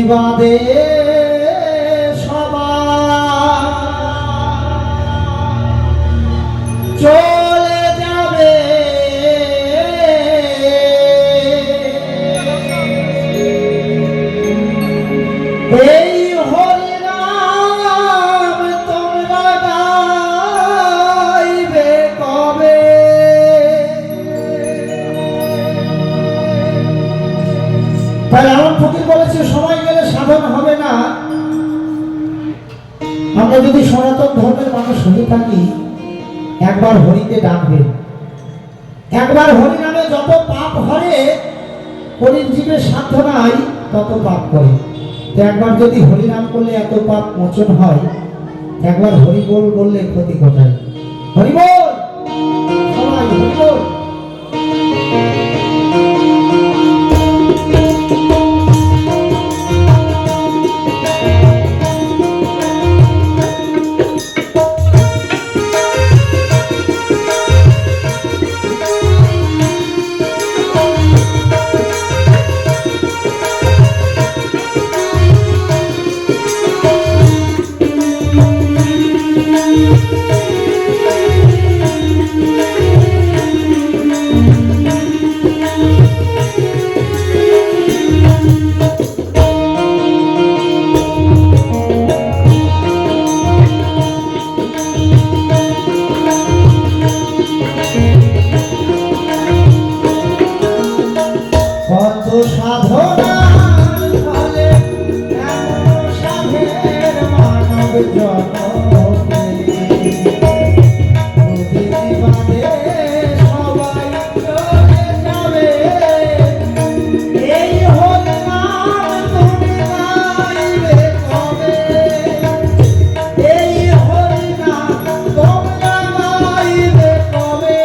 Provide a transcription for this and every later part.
বাদে সবাই চলে যাবে, এই হরিনাম তোমরা গাইবে কবে? তাই আমার ফকির বলেছে সময় গেলে সাধন হবে না। আমরা যদি সনাতন ধর্মের মানুষ হয়ে থাকি, একবার হরিকে ডাকবে, একবার হরি নামে যত পাপ হরে, কলির জীবের সাধ্য নাই তত পাপ করে। তো একবার যদি হরি নাম করলে এত পাপ মোচন হয়, একবার হরি বল বললে ক্ষতি কোথায়? হরি বল, সবাই হরি বল। কত সাধনার ফলে এমন সাধের মানব জনমে, প্রকৃতি বাদে সবাই চলে যাবে, এই হরিনাম তুমি গাইবে কবে? এই হরিনাম তোমরা গাইবে কবে?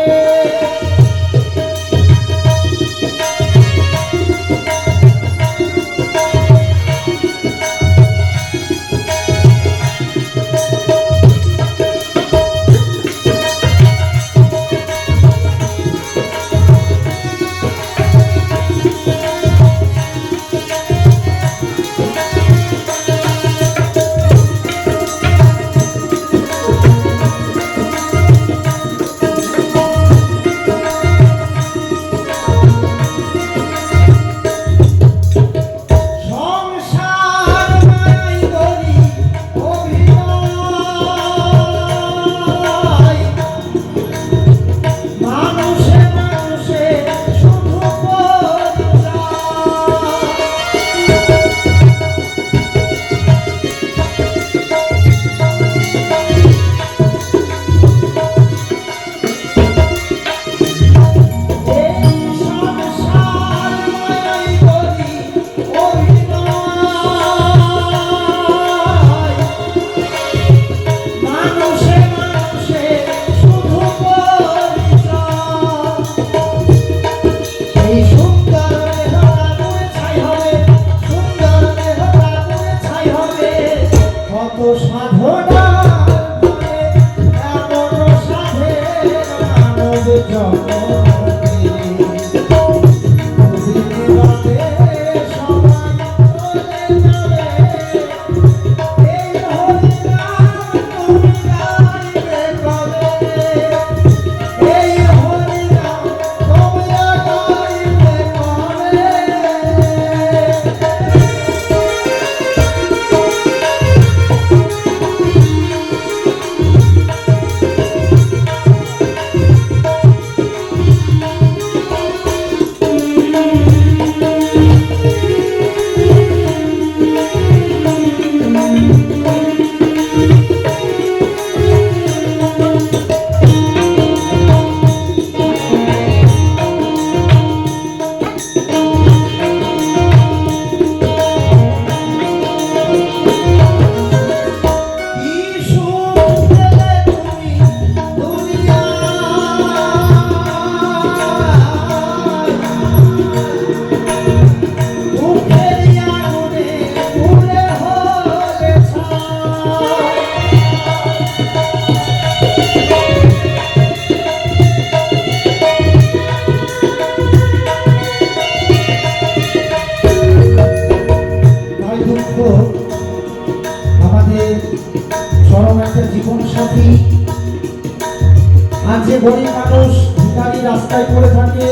রাস্তায় পড়ে থাকে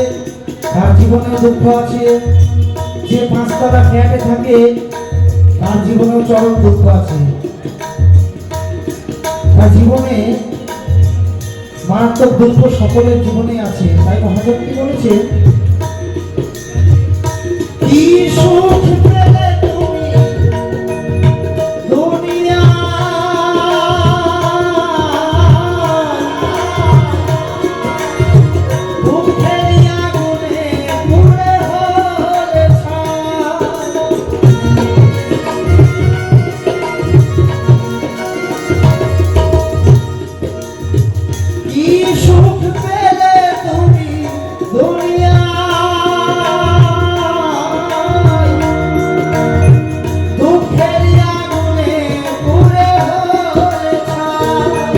তার জীবনে দুঃখ আছে, যে পাঁচতলা ফ্ল্যাটে থাকে তার জীবনেও চরম দুঃখ আছে। তার জীবনে মারাত্মক দুঃখ সকলের জীবনে আছে। তাই মহাজন কি বলেছে, কি সুখ পেলে তুমি দুনিয়ায়, দুঃখের আগুনে পুড়ে হলে ছাই। কি সুখ পেলে তুমি দুনিয়ায়, দুঃখের আগুনে পুড়ে হলে ছাই।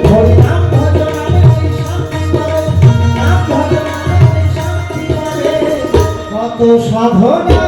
হরি নাম ভজনালে ওই শান্তি পাবে, নাম ভজনালে ওই শান্তি পাবে, কত সাধনা